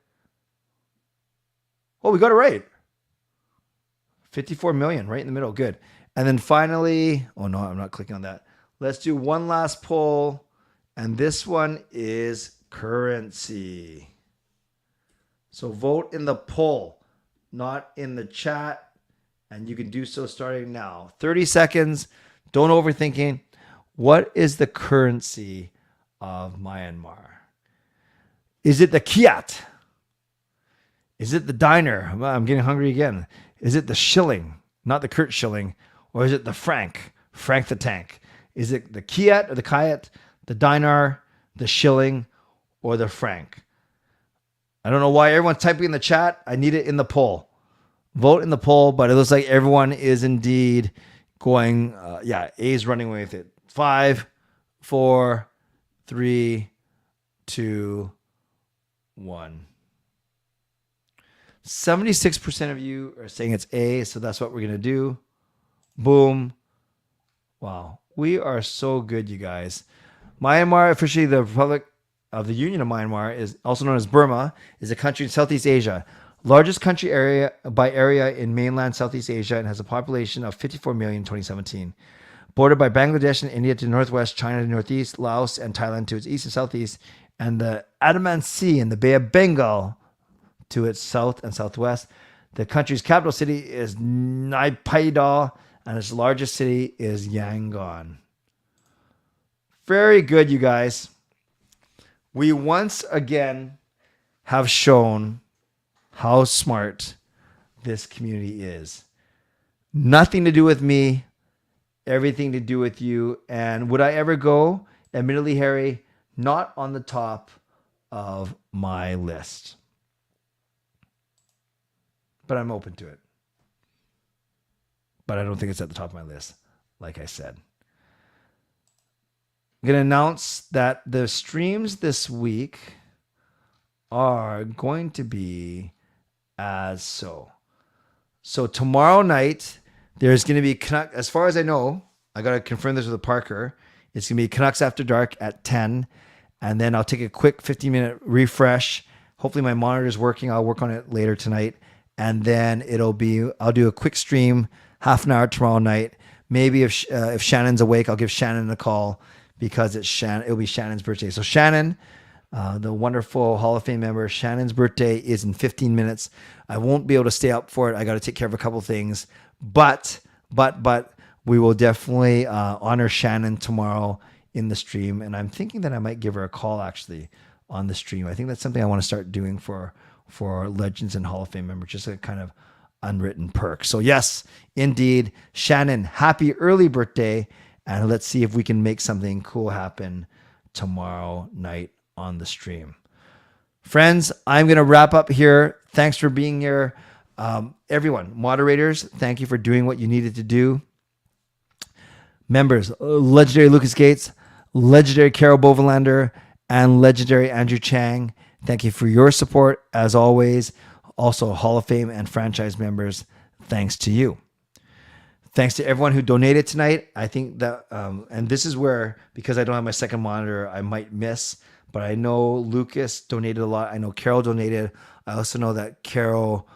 Oh, we got it right. 54 million, right in the middle. Good. And then finally, oh no, I'm not clicking on that. Let's do one last poll. And this one is currency. So vote in the poll, not in the chat. And you can do so starting now. 30 seconds. Don't overthink it. What is the currency of Myanmar? Is it the kyat? Is it the diner? I'm getting hungry again. Is it the shilling? Not the Kurt shilling. Or is it the franc? Frank the tank. Is it the kyat or the kyat, the dinar, the shilling, or the franc? I don't know why everyone's typing in the chat. I need it in the poll. Vote in the poll, but it looks like everyone is indeed going, A is running away with it. 5, 4, 3, 2, 1. 76% of you are saying it's A, so that's what we're going to do. Boom. Wow. We are so good, you guys. Myanmar, officially the Republic of the Union of Myanmar, is also known as Burma, is a country in Southeast Asia. Largest country area by area in mainland Southeast Asia and has a population of 54 million in 2017. bordered by Bangladesh and India to the northwest, China to the northeast, Laos and Thailand to its east and southeast, and the Andaman Sea and the Bay of Bengal to its south and southwest. The country's capital city is Naypyidaw, and its largest city is Yangon. Very good, you guys. We once again have shown how smart this community is. Nothing to do with me, everything to do with you. And would I ever go? Admittedly, Harry, not on the top of my list. But I'm open to it. But I don't think it's at the top of my list, like I said. I'm going to announce that the streams this week are going to be as so. So tomorrow night, there's going to be Canucks, as far as I know, I got to confirm this with Parker. It's going to be Canucks After Dark at 10. And then I'll take a quick 15-minute refresh. Hopefully my monitor is working. I'll work on it later tonight. And then I'll do a quick stream, half an hour tomorrow night. Maybe if Shannon's awake, I'll give Shannon a call because it'll be Shannon's birthday. So Shannon, the wonderful Hall of Fame member, Shannon's birthday is in 15 minutes. I won't be able to stay up for it. I got to take care of a couple things, but we will definitely honor Shannon tomorrow in the stream. And I'm thinking that I might give her a call actually on the stream. I think that's something I want to start doing for Legends and Hall of Fame members, just a kind of unwritten perk. So yes, indeed, Shannon, happy early birthday. And let's see if we can make something cool happen tomorrow night on the stream. Friends, I'm going to wrap up here. Thanks for being here. Everyone, moderators, thank you for doing what you needed to do. Members, legendary Lucas Gates, legendary Carol Bovenlander, and legendary Andrew Chang, thank you for your support as always. Also, Hall of Fame and franchise members, thanks to you. Thanks to everyone who donated tonight. I think that, and this is where, because I don't have my second monitor, I might miss, but I know Lucas donated a lot. I know Carol donated. I also know that Carol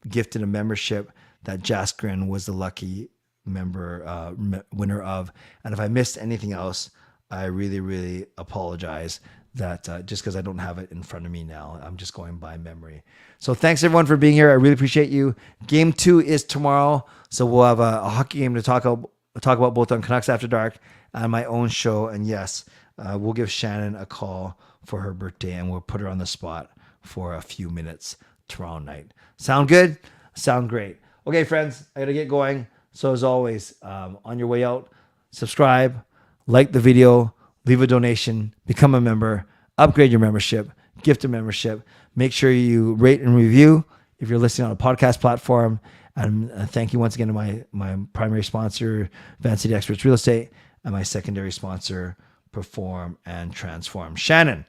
gifted a membership that Jaskrin was the lucky member winner of. And if I missed anything else, I really, really apologize that just because I don't have it in front of me now. I'm just going by memory. So thanks everyone for being here. I really appreciate you. Game 2 is tomorrow. So we'll have a hockey game to talk about both on Canucks After Dark and my own show. And yes, we'll give Shannon a call for her birthday and we'll put her on the spot for a few minutes tomorrow night. Sound good? Sound great. Okay, friends, I got to get going. So as always, on your way out, subscribe, like the video, leave a donation, become a member, upgrade your membership, gift a membership. Make sure you rate and review if you're listening on a podcast platform. And thank you once again to my primary sponsor, Van City Experts Real Estate, and my secondary sponsor, Perform and Transform. Shannon,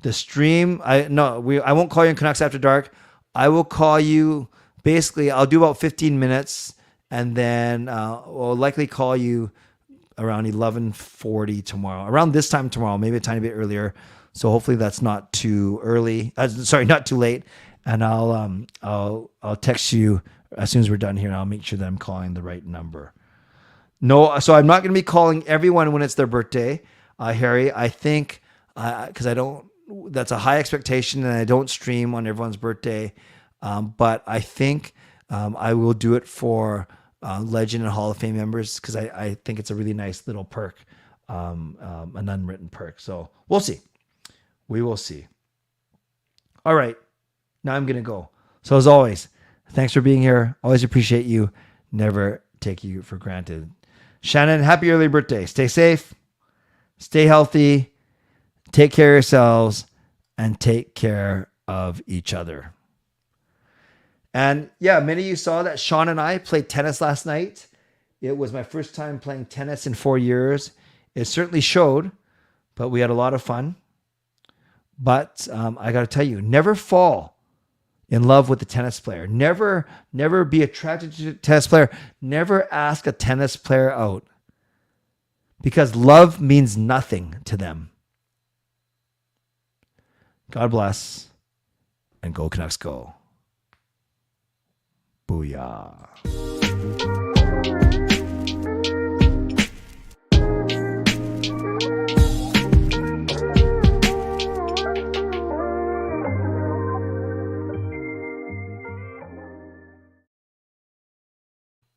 the stream, I won't call you in Canucks After Dark. I will call you, basically, I'll do about 15 minutes, and then we'll likely call you around 11:40 tomorrow, around this time tomorrow, maybe a tiny bit earlier. So hopefully that's not too early. Not too late. And I'll text you as soon as we're done here, and I'll make sure that I'm calling the right number. No, so I'm not going to be calling everyone when it's their birthday, Harry. I think because that's a high expectation, and I don't stream on everyone's birthday. But I think I will do it for Legend and Hall of Fame members because I think it's a really nice little perk, an unwritten perk. So we'll see. We will see. All right. Now I'm going to go. So as always, thanks for being here. Always appreciate you. Never take you for granted. Shannon, happy early birthday. Stay safe. Stay healthy. Take care of yourselves. And take care of each other. And yeah, many of you saw that Sean and I played tennis last night. It was my first time playing tennis in 4 years. It certainly showed, but we had a lot of fun. But I got to tell you, never fall in love with a tennis player. Never be attracted to a tennis player. Never ask a tennis player out because love means nothing to them. God bless and go Canucks go. Booyah.